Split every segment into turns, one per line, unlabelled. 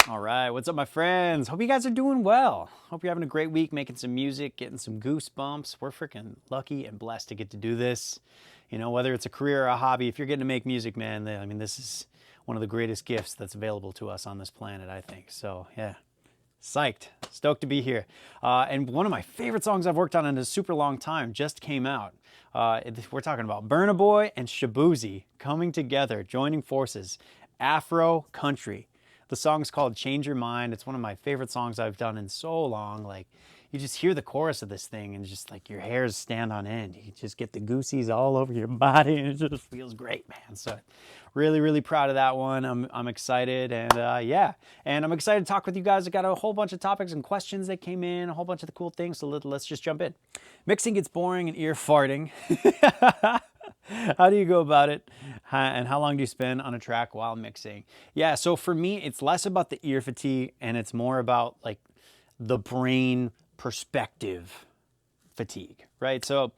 All right, what's up, my friends? Hope you guys are doing well. Hope you're having a great week, making some music, getting some goosebumps. We're freaking lucky and blessed to get to do this. You know, whether it's a career or a hobby, if you're getting to make music, man, I mean, this is one of the greatest gifts that's available to us on this planet, I think. So, yeah, psyched, stoked to be here. And one of my favorite songs I've worked on in a super long time just came out. We're talking about Burna Boy and Shaboozey coming together, joining forces, Afro country. The song's called Change Your Mind. It's one of my favorite songs I've done in so long. Like, you just hear the chorus of this thing and just like your hairs stand on end. You just get the goosies all over your body and it just feels great, man. So really, really proud of that one. I'm excited and yeah. And I'm excited to talk with you guys. I got a whole bunch of topics and questions that came in, a whole bunch of the cool things. So let's just jump in. Mixing gets boring and ear farting. How do you go about it? And how long do you spend on a track while mixing? Yeah, so for me, it's less about the ear fatigue and it's more about like the brain perspective fatigue, right? So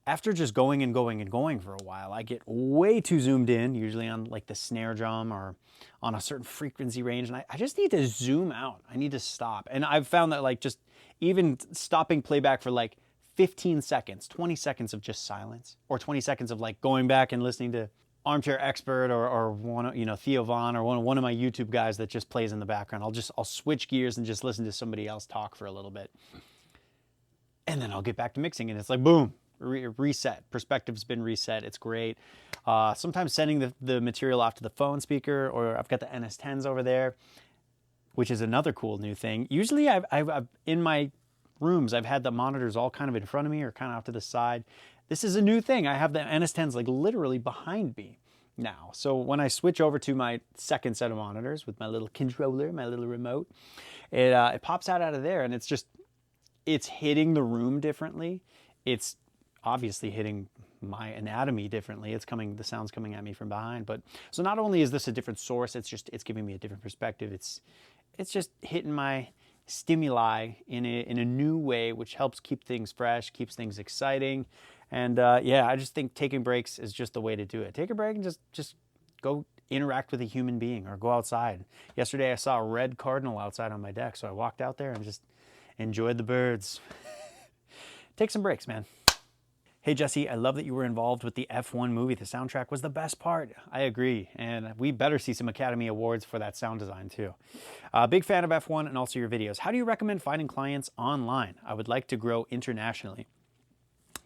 after just going and going and going for a while, I get way too zoomed in, usually on like the snare drum or on a certain frequency range. And I just need to zoom out. I need to stop. And I've found that like just even stopping playback for like 15 seconds, 20 seconds of just silence, or 20 seconds of like going back and listening to Armchair Expert or one, you know, Theo Vaughn or one of my YouTube guys that just plays in the background. I'll switch gears and just listen to somebody else talk for a little bit. And then I'll get back to mixing and it's like, boom, reset. Perspective's been reset. It's great. Sometimes sending the material off to the phone speaker, or I've got the NS10s over there, which is another cool new thing. Usually I've in my rooms, I've had the monitors all kind of in front of me or kind of off to the side. This is a new thing. I have the NS10s like literally behind me now. So when I switch over to my second set of monitors with my little controller, my little remote, it pops out of there and it's hitting the room differently. It's obviously hitting my anatomy differently. The sound's coming at me from behind. But so not only is this a different source, it's giving me a different perspective. It's just hitting my stimuli in a new way, which helps keep things fresh, keeps things exciting. And yeah, I just think taking breaks is just the way to do it. Take a break and just go interact with a human being or go outside. Yesterday I saw a red cardinal outside on my deck, so I walked out there and just enjoyed the birds. Take some breaks, man. Hey Jesse, I love that you were involved with the F1 movie. The soundtrack was the best part. I agree, and we better see some Academy Awards for that sound design too. Big fan of F1 and also your videos. How do you recommend finding clients online? I would like to grow internationally.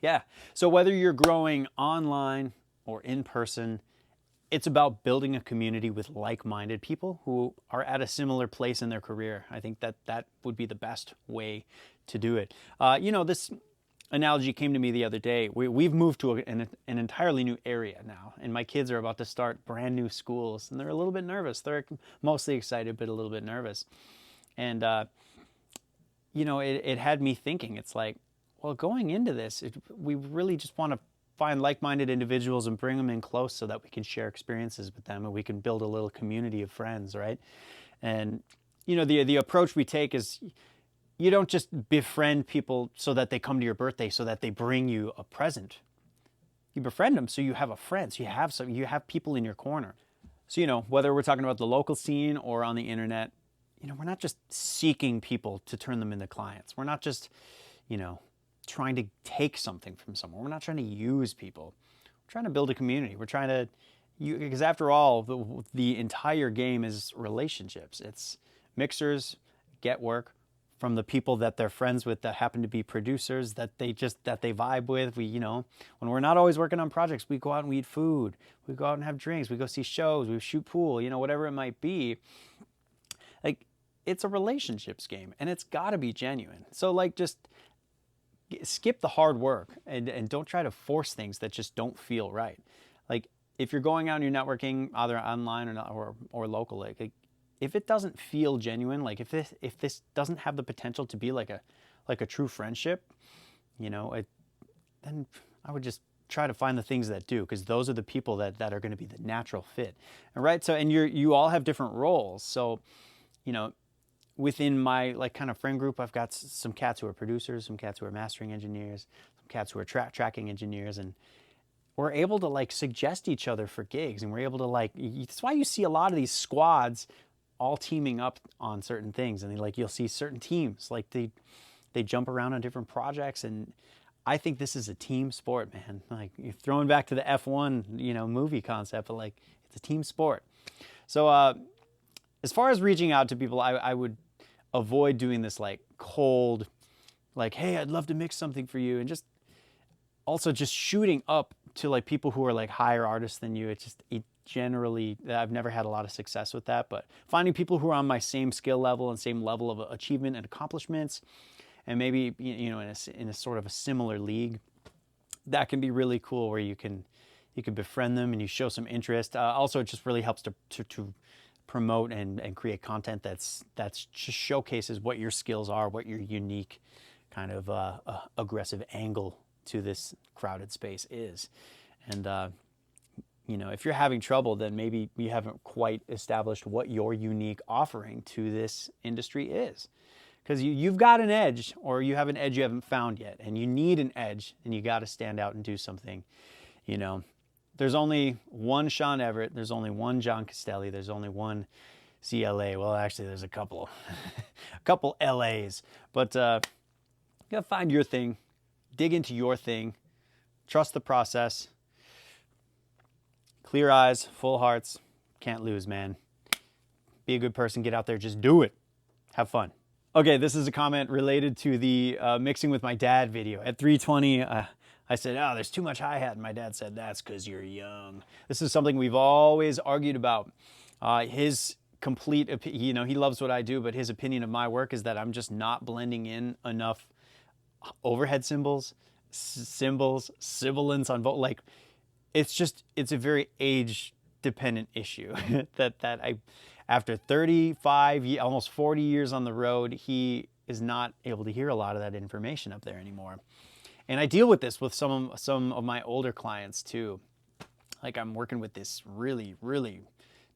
Yeah, so whether you're growing online or in person, it's about building a community with like-minded people who are at a similar place in their career. I think that would be the best way to do it. You know, this analogy came to me the other day. We've moved to an entirely new area now, and my kids are about to start brand new schools, and they're a little bit nervous. They're mostly excited, but a little bit nervous. And, you know, it had me thinking, it's like, well, going into this, we really just want to find like-minded individuals and bring them in close so that we can share experiences with them and we can build a little community of friends, right? And, you know, the approach we take is, you don't just befriend people so that they come to your birthday, so that they bring you a present. You befriend them so you have a friend, so you have people in your corner. So, you know, whether we're talking about the local scene or on the internet, you know, we're not just seeking people to turn them into clients. We're not just, you know, trying to take something from someone. We're not trying to use people. We're trying to build a community. We're trying to, because after all, the entire game is relationships. It's mixers get work from the people that they're friends with that happen to be producers that they vibe with. We, you know, when we're not always working on projects, we go out and we eat food. We go out and have drinks. We go see shows. We shoot pool, you know, whatever it might be. Like, it's a relationships game and it's got to be genuine. So like, just skip the hard work and don't try to force things that just don't feel right. Like, if you're going out and you're networking either online or local, like if it doesn't feel genuine, like if this doesn't have the potential to be like a true friendship, you know, then I would just try to find the things that do, because those are the people that are going to be the natural fit. All right. So, and you all have different roles. So, you know, within my like kind of friend group, I've got some cats who are producers, some cats who are mastering engineers, some cats who are tracking engineers, and we're able to like suggest each other for gigs, and we're able to like, that's why you see a lot of these squads all teaming up on certain things, and like you'll see certain teams like they jump around on different projects, and I think this is a team sport, man. Like you're throwing back to the F1, movie concept, but like it's a team sport. So as far as reaching out to people, I would avoid doing this like cold, like, hey, I'd love to mix something for you, and just also just shooting up to like people who are like higher artists than you. It generally, I've never had a lot of success with that, but finding people who are on my same skill level and same level of achievement and accomplishments, and maybe, in a sort of a similar league, that can be really cool, where you can befriend them and you show some interest. Also, it just really helps to promote and create content that's just showcases what your skills are, what your unique kind of aggressive angle to this crowded space is. And if you're having trouble, then maybe you haven't quite established what your unique offering to this industry is. Because you've got an edge, or you have an edge you haven't found yet, and you need an edge, and you got to stand out and do something. There's only one Sean Everett, there's only one John Castelli, there's only one CLA. Well, actually, there's a couple LAs, but you gotta find your thing, dig into your thing, trust the process, clear eyes, full hearts, can't lose, man. Be a good person, get out there, just do it, have fun. Okay, this is a comment related to the mixing with my dad video. At 320, I said, oh, there's too much hi-hat, and my dad said, that's because you're young. This is something we've always argued about. His complete, he loves what I do, but his opinion of my work is that I'm just not blending in enough overhead cymbals, sibilants on both. Like, it's a very age-dependent issue that I, after 35, almost 40 years on the road, he is not able to hear a lot of that information up there anymore. And I deal with this with some of my older clients too. Like, I'm working with this really, really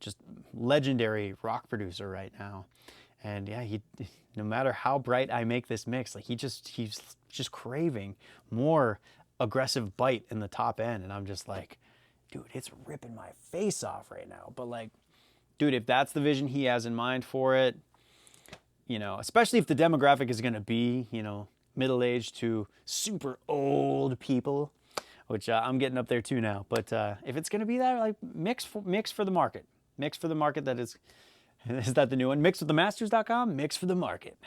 just legendary rock producer right now. And yeah, no matter how bright I make this mix, like he's just craving more aggressive bite in the top end. And I'm just like, dude, it's ripping my face off right now. But like, dude, if that's the vision he has in mind for it, especially if the demographic is going to be, middle-aged to super old people, which I'm getting up there too now. But if it's going to be that, like, mix for the market. Mix for the market. That is that the new one? Mixwiththemasters.com, mix for the market.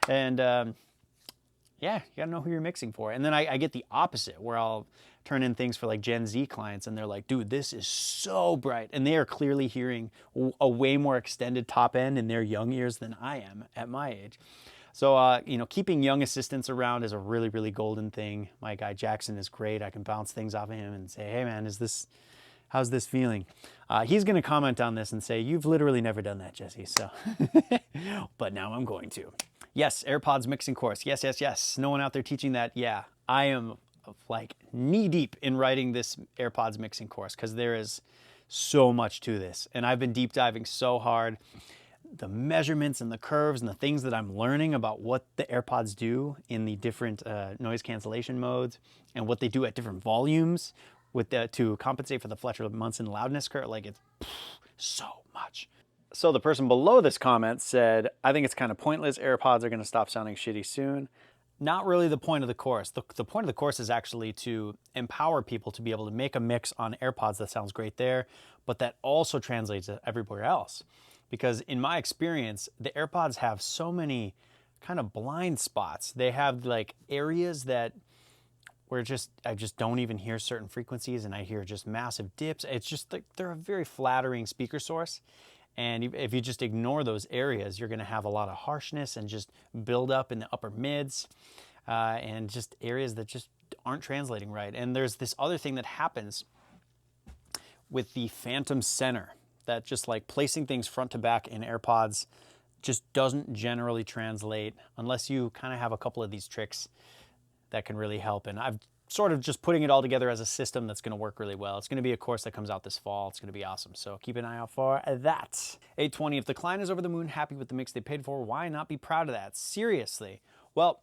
And yeah, you got to know who you're mixing for. And then I get the opposite, where I'll turn in things for like Gen Z clients, and they're like, dude, this is so bright. And they are clearly hearing a way more extended top end in their young ears than I am at my age. So, keeping young assistants around is a really, really golden thing. My guy Jackson is great. I can bounce things off of him and say, hey man, how's this feeling? He's going to comment on this and say, you've literally never done that, Jesse. So, but now I'm going to. Yes, AirPods mixing course. Yes, yes, yes. No one out there teaching that. Yeah, I am like knee deep in writing this AirPods mixing course, because there is so much to this. And I've been deep diving so hard. The measurements and the curves and the things that I'm learning about what the AirPods do in the different noise cancellation modes, and what they do at different volumes to compensate for the Fletcher-Munson loudness curve. Like, it's so much. So the person below this comment said, I think it's kind of pointless. AirPods are going to stop sounding shitty soon. Not really the point of the course. The point of the course is actually to empower people to be able to make a mix on AirPods that sounds great there, but that also translates to everywhere else. Because in my experience, the AirPods have so many kind of blind spots. They have like areas where I just don't even hear certain frequencies, and I hear just massive dips. It's just like they're a very flattering speaker source. And if you just ignore those areas, you're going to have a lot of harshness and just build up in the upper mids, and just areas that just aren't translating right. And there's this other thing that happens with the phantom center, that just like placing things front to back in AirPods just doesn't generally translate unless you kind of have a couple of these tricks that can really help. And I've sort of just putting it all together as a system that's going to work really well. It's going to be a course that comes out this fall. It's going to be awesome. So keep an eye out for that. 820, if the client is over the moon, happy with the mix they paid for, why not be proud of that? Seriously. Well,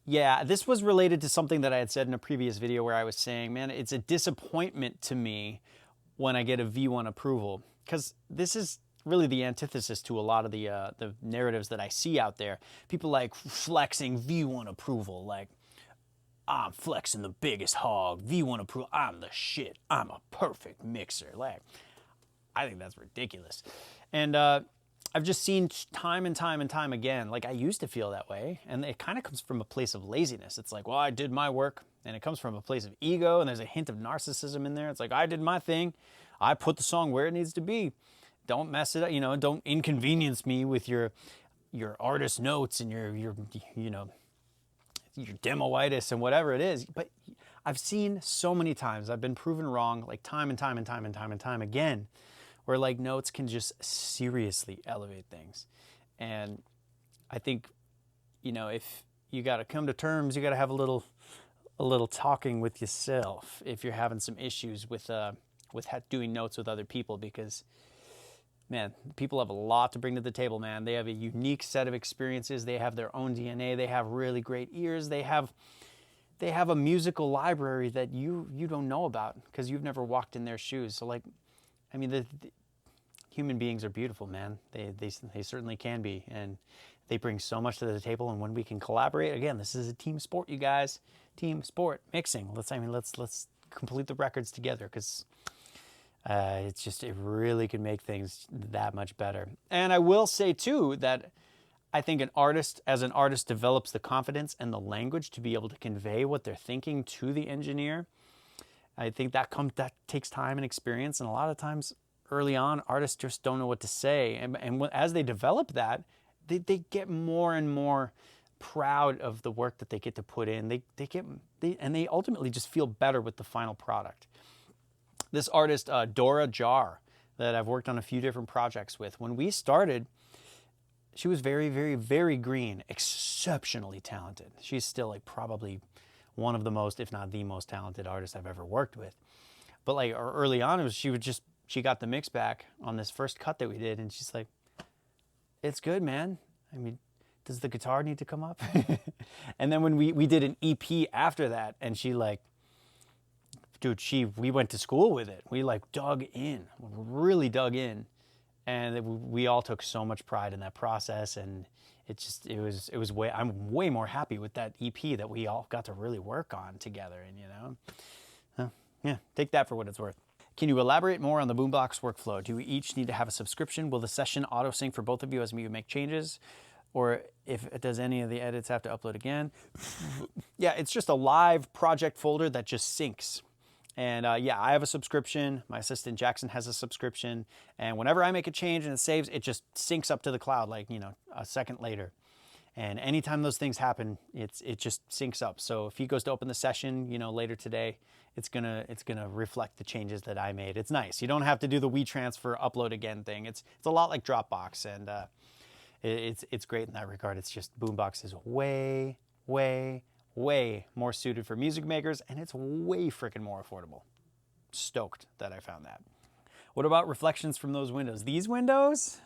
yeah, this was related to something that I had said in a previous video, where I was saying, man, it's a disappointment to me when I get a V1 approval, because this is really the antithesis to a lot of the narratives that I see out there. People like flexing V1 approval, like, I'm flexing the biggest hog, V1 approval, I'm the shit, I'm a perfect mixer. Like, I think that's ridiculous. And I've just seen time and time and time again, like I used to feel that way, and it kind of comes from a place of laziness. It's like, well, I did my work, and it comes from a place of ego, and there's a hint of narcissism in there. It's like, I did my thing, I put the song where it needs to be. Don't mess it up, you know, don't inconvenience me with your artist notes and your you know, your demoitis and whatever it is. But I've seen so many times, I've been proven wrong, like time and time and time and time and time again, where like notes can just seriously elevate things. And I think, you know, if you got to come to terms, you got to have a little talking with yourself if you're having some issues with doing notes with other people, because man, people have a lot to bring to the table, man. They have a unique set of experiences. They have their own DNA. They have really great ears. They have a musical library that you don't know about because you've never walked in their shoes. So like, I mean, the human beings are beautiful, man. They certainly can be, and they bring so much to the table. And when we can collaborate, again, this is a team sport, you guys. Team sport, mixing. Let's complete the records together, because it really can make things that much better. And I will say too that I think as an artist develops the confidence and the language to be able to convey what they're thinking to the engineer, I think that takes time and experience. And a lot of times early on, artists just don't know what to say. And as they develop that, they get more and more proud of the work that they get to put in. They ultimately just feel better with the final product. This artist, Dora Jar, that I've worked on a few different projects with, when we started, she was very, very, very green, exceptionally talented. She's still like probably one of the most, if not the most talented artist I've ever worked with. But like early on, she got the mix back on this first cut that we did, and she's like, it's good, man. I mean, does the guitar need to come up? And then when we did an EP after that, and she like, dude, we went to school with it. We like really dug in, and we all took so much pride in that process. And I'm way more happy with that EP that we all got to really work on together. And yeah, take that for what it's worth. Can you elaborate more on the Boombox workflow? Do we each need to have a subscription? Will the session auto sync for both of you as you make changes? Or does any of the edits have to upload again? Yeah, it's just a live project folder that just syncs. And yeah, I have a subscription. My assistant Jackson has a subscription. And whenever I make a change and it saves, it just syncs up to the cloud like, a second later. And anytime those things happen, it just syncs up. So if he goes to open the session, later today, it's gonna reflect the changes that I made. It's nice. You don't have to do the WeTransfer upload again thing. It's a lot like Dropbox, and it's great in that regard. It's just Boombox is way, way, way more suited for music makers, and it's way freaking more affordable. Stoked that I found that. What about reflections from those windows? These windows,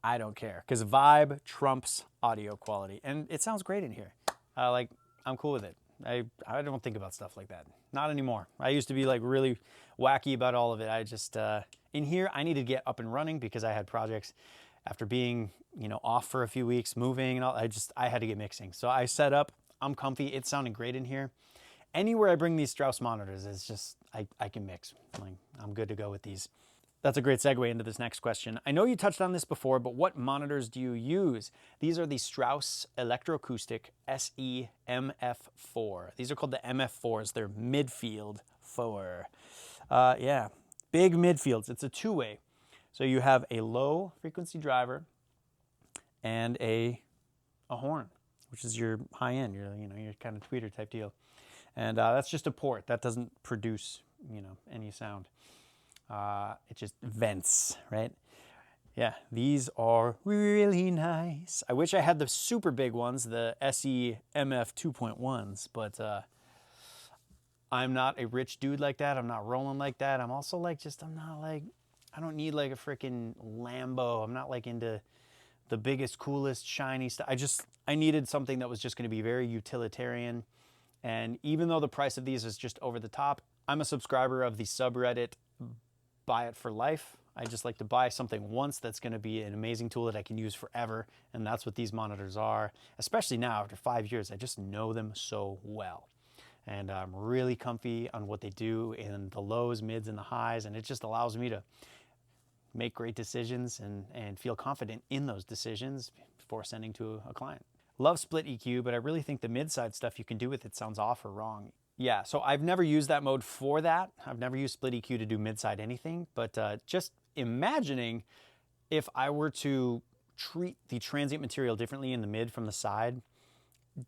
I don't care, because vibe trumps audio quality, and it sounds great in here. I'm cool with it. I don't think about stuff like that. Not anymore. I used to be like really wacky about all of it. I just, in here, I needed to get up and running because I had projects after being, off for a few weeks, moving and all. I had to get mixing. So I set up, I'm comfy. It's sounding great in here. Anywhere I bring these Strauss monitors, it's just, I can mix. I'm good to go with these. That's a great segue into this next question. I know you touched on this before, but what monitors do you use? These are the Strauss Electroacoustic SE MF4. These are called the MF4s. They're midfield 4. Yeah, big midfields. It's a two-way. So you have a low frequency driver and a horn, which is your high end, your kind of tweeter type deal. And that's just a port. That doesn't produce, any sound. It just vents, right? Yeah, these are really nice. I wish I had the super big ones, the SE MF 2.1s, but I'm not a rich dude like that. I'm not rolling like that. I'm also I don't need like a freaking Lambo. I'm not like into the biggest, coolest, shiny stuff. I needed something that was just going to be very utilitarian. And even though the price of these is just over the top, I'm a subscriber of the subreddit Buy It for Life. I just like to buy something once that's going to be an amazing tool that I can use forever, and that's what these monitors are. Especially now after 5 years, I just know them so well. And I'm really comfy on what they do in the lows, mids, and the highs, and it just allows me to make great decisions and feel confident in those decisions before sending to a client. Love SplitEQ, but I really think the mid-side stuff you can do with it sounds off or wrong. Yeah, so I've never used that mode for that. I've never used SplitEQ to do mid-side anything, but just imagining if I were to treat the transient material differently in the mid from the side,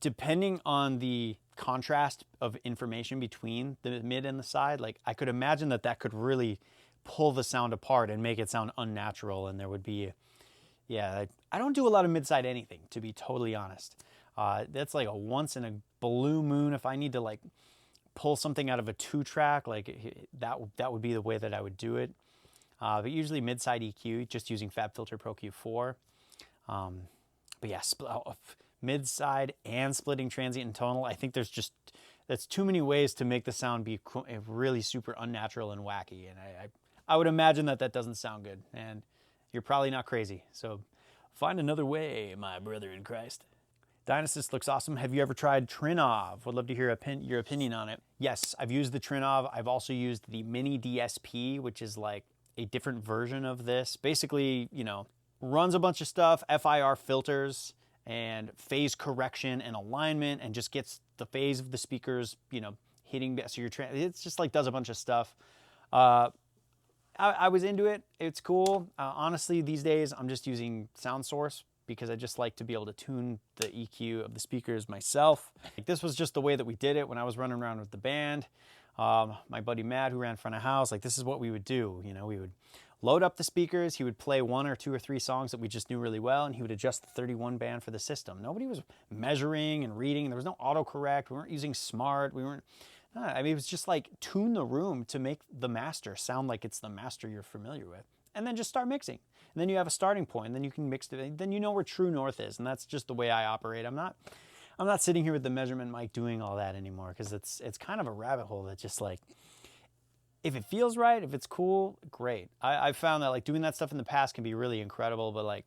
depending on the contrast of information between the mid and the side, like I could imagine that that could really pull the sound apart and make it sound unnatural, and there would be, yeah, I don't do a lot of mid-side anything, to be totally honest. That's like a once in a blue moon. If I need to like pull something out of a 2-track, like that would be the way that I would do it. But usually mid-side EQ, just using FabFilter Pro Q4. But yeah, mid-side and splitting transient and tonal, I think that's too many ways to make the sound be really super unnatural and wacky. And I would imagine that that doesn't sound good, and you're probably not crazy. So find another way, my brother in Christ. Dynasys looks awesome. Have you ever tried Trinnov? Would love to hear your opinion on it. Yes, I've used the Trinnov. I've also used the Mini DSP, which is like a different version of this. Basically, you know, runs a bunch of stuff, FIR filters and phase correction and alignment, and just gets the phase of the speakers, you know, hitting. So it's just like does a bunch of stuff. I was into it. It's cool. Honestly, these days I'm just using Sound Source because I just like to be able to tune the EQ of the speakers myself. Like, this was just the way that we did it when I was running around with the band. My buddy Matt, who ran front of house, like this is what we would do. You know, we would load up the speakers. He would play 1 or 2 or 3 songs that we just knew really well, and he would adjust the 31 band for the system. Nobody was measuring and reading. There was no autocorrect. We weren't using Smart. We weren't. I mean, it was just like tune the room to make the master sound like it's the master you're familiar with, and then just start mixing. And then you have a starting point, and then you can mix it. Then you know where true north is, and that's just the way I operate. I'm not sitting here with the measurement mic doing all that anymore, because it's kind of a rabbit hole that just like, if it feels right, if it's cool, great. I've found that like doing that stuff in the past can be really incredible, but like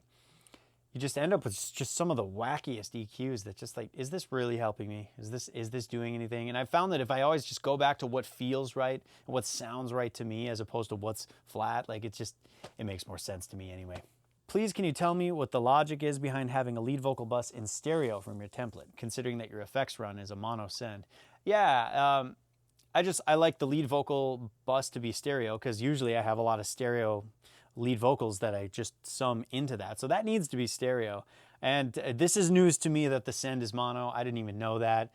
you just end up with just some of the wackiest EQs that just like, is this really helping me? Is this doing anything? And I've found that if I always just go back to what feels right and what sounds right to me as opposed to what's flat, like it makes more sense to me anyway. Please, can you tell me what the logic is behind having a lead vocal bus in stereo from your template, considering that your effects run is a mono send? Yeah, I like the lead vocal bus to be stereo because usually I have a lot of stereo lead vocals that I just sum into that. So that needs to be stereo. And this is news to me that the send is mono. I didn't even know that,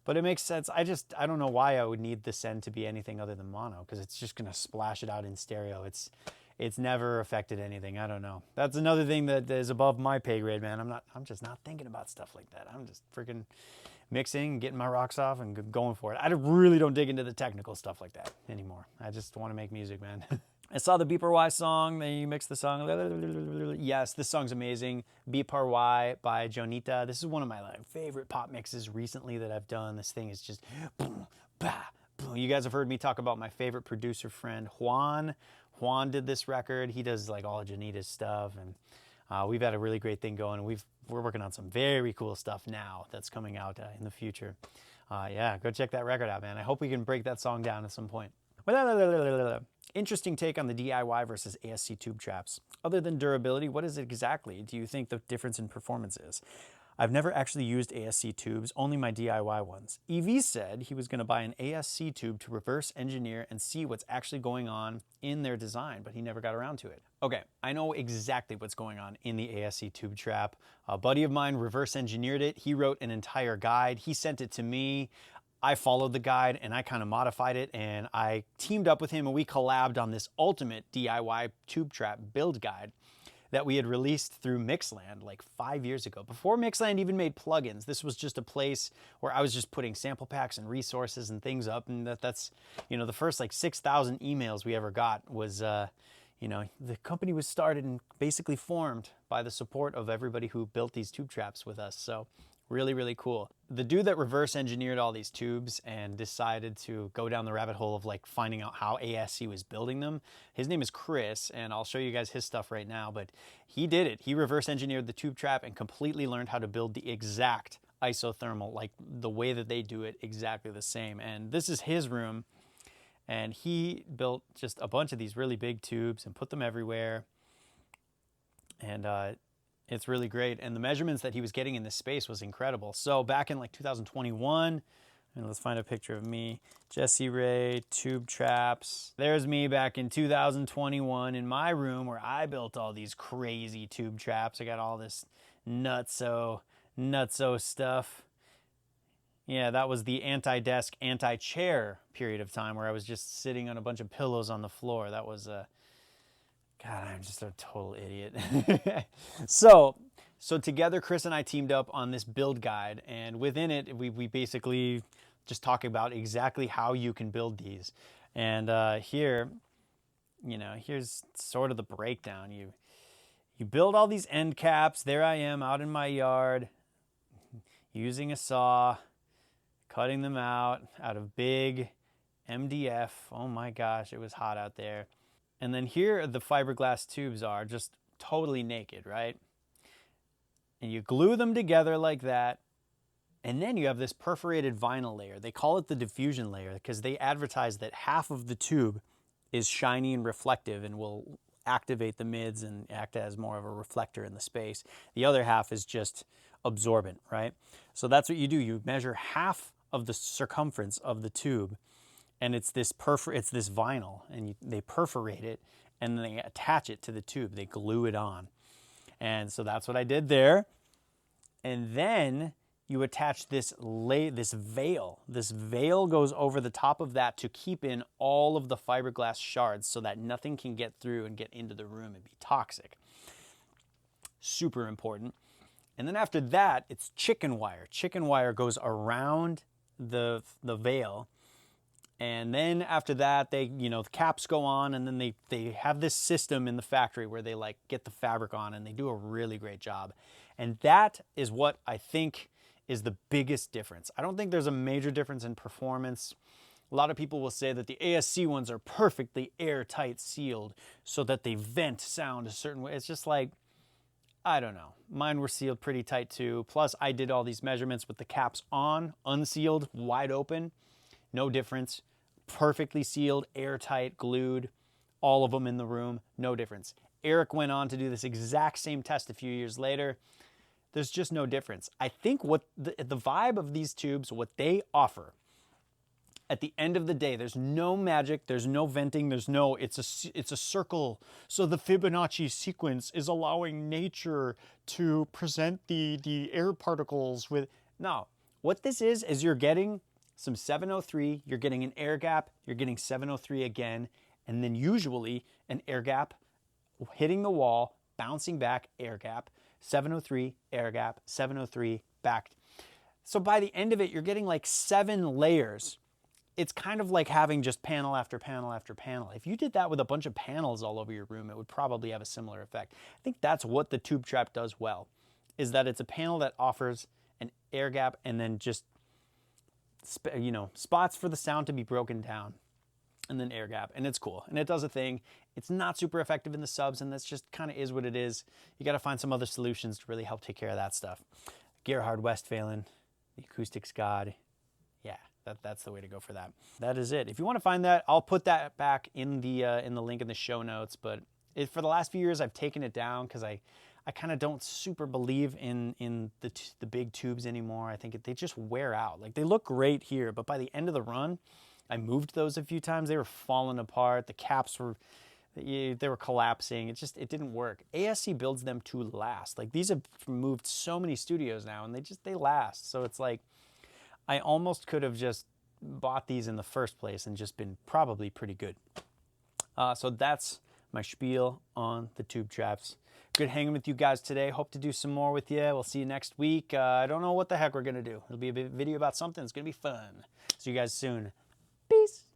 but it makes sense. I don't know why I would need the send to be anything other than mono, because it's just going to splash it out in stereo. It's never affected anything. I don't know. That's another thing that is above my pay grade, man. I'm just not thinking about stuff like that. I'm just freaking mixing, getting my rocks off and going for it. I really don't dig into the technical stuff like that anymore. I just want to make music, man. I saw the Beparwai song, then you mix the song. Yes, this song's amazing. Beparwai by Jonita. This is one of my favorite pop mixes recently that I've done. This thing is just boom, bah, boom. You guys have heard me talk about my favorite producer friend, Juan. Juan did this record. He does like all of Jonita's stuff, and we've had a really great thing going. We're working on some very cool stuff now that's coming out in the future. Yeah, go check that record out, man. I hope we can break that song down at some point. Interesting take on the DIY versus ASC tube traps. Other than durability, what is it exactly do you think the difference in performance is? I've never actually used ASC tubes, only my DIY ones. EV said he was going to buy an ASC tube to reverse engineer and see what's actually going on in their design, but he never got around to it. Okay, I know exactly what's going on in the ASC tube trap. A buddy of mine reverse engineered it. He wrote an entire guide. He sent it to me. I followed the guide and I kind of modified it, and I teamed up with him and we collabed on this ultimate DIY tube trap build guide that we had released through Mixland like 5 years ago. Before Mixland even made plugins, this was just a place where I was just putting sample packs and resources and things up, and that's, you know, the first like 6,000 emails we ever got was, you know, the company was started and basically formed by the support of everybody who built these tube traps with us. So Really, really cool. The dude that reverse engineered all these tubes and decided to go down the rabbit hole of like finding out how ASC was building them, his name is Chris, and I'll show you guys his stuff right now, but he did it. He reverse engineered the tube trap and completely learned how to build the exact isothermal, like the way that they do it, exactly the same. And this is his room, and he built just a bunch of these really big tubes and put them everywhere. And it's really great. And the measurements that he was getting in this space was incredible. So back in like 2021, and let's find a picture of me, Jesse Ray, tube traps. There's me back in 2021 in my room where I built all these crazy tube traps. I got all this nutso stuff. Yeah, that was the anti-desk, anti-chair period of time where I was just sitting on a bunch of pillows on the floor. That was God, I'm just a total idiot. So together, Chris and I teamed up on this build guide, and within it, we basically just talk about exactly how you can build these. And here, here's sort of the breakdown. You build all these end caps. There I am out in my yard, using a saw, cutting them out of big MDF. Oh my gosh, it was hot out there. And then here the fiberglass tubes are just totally naked, right? And you glue them together like that. And then you have this perforated vinyl layer. They call it the diffusion layer because they advertise that half of the tube is shiny and reflective and will activate the mids and act as more of a reflector in the space. The other half is just absorbent, right? So that's what you do. You measure half of the circumference of the tube, and it's this vinyl, and they perforate it, and then they attach it to the tube. They glue it on. And so that's what I did there. And then you attach this veil. This veil goes over the top of that to keep in all of the fiberglass shards so that nothing can get through and get into the room and be toxic. Super important. And then after that, it's chicken wire. Chicken wire goes around the veil. And then after that, the caps go on, and then they have this system in the factory where they like get the fabric on, and they do a really great job. And that is what I think is the biggest difference. I don't think there's a major difference in performance. A lot of people will say that the ASC ones are perfectly airtight sealed so that they vent sound a certain way. It's just like, I don't know. Mine were sealed pretty tight too. Plus I did all these measurements with the caps on, unsealed, wide open. No difference. Perfectly sealed, airtight, glued, all of them in the room, no difference. Eric went on to do this exact same test a few years later. There's just no difference. I think what the vibe of these tubes, what they offer, at the end of the day, there's no magic, there's no venting, it's a circle. So the Fibonacci sequence is allowing nature to present the air particles with, no. What this is you're getting some 703, you're getting an air gap, you're getting 703 again, and then usually an air gap hitting the wall, bouncing back, air gap, 703, air gap, 703, back. So by the end of it, you're getting like 7 layers. It's kind of like having just panel after panel after panel. If you did that with a bunch of panels all over your room, it would probably have a similar effect. I think that's what the tube trap does well, is that it's a panel that offers an air gap and then just spots for the sound to be broken down, and then air gap, and it's cool, and it does a thing. It's not super effective in the subs, and that's just kind of is what it is. You got to find some other solutions to really help take care of that stuff. Gerhard Westphalen, the acoustics god. Yeah, that's the way to go for that. That is it. If you want to find that, I'll put that back in the link in the show notes. But for the last few years, I've taken it down because I kind of don't super believe in the big tubes anymore. I think they just wear out. Like, they look great here, but by the end of the run, I moved those a few times. They were falling apart. The caps were collapsing. It didn't work. ASC builds them to last. Like, these have moved so many studios now, and they last. So it's like, I almost could have just bought these in the first place and just been probably pretty good. So that's my spiel on the tube traps. Good hanging with you guys today. Hope to do some more with you. We'll see you next week. I don't know what the heck we're going to do. It'll be a video about something. It's going to be fun. See you guys soon.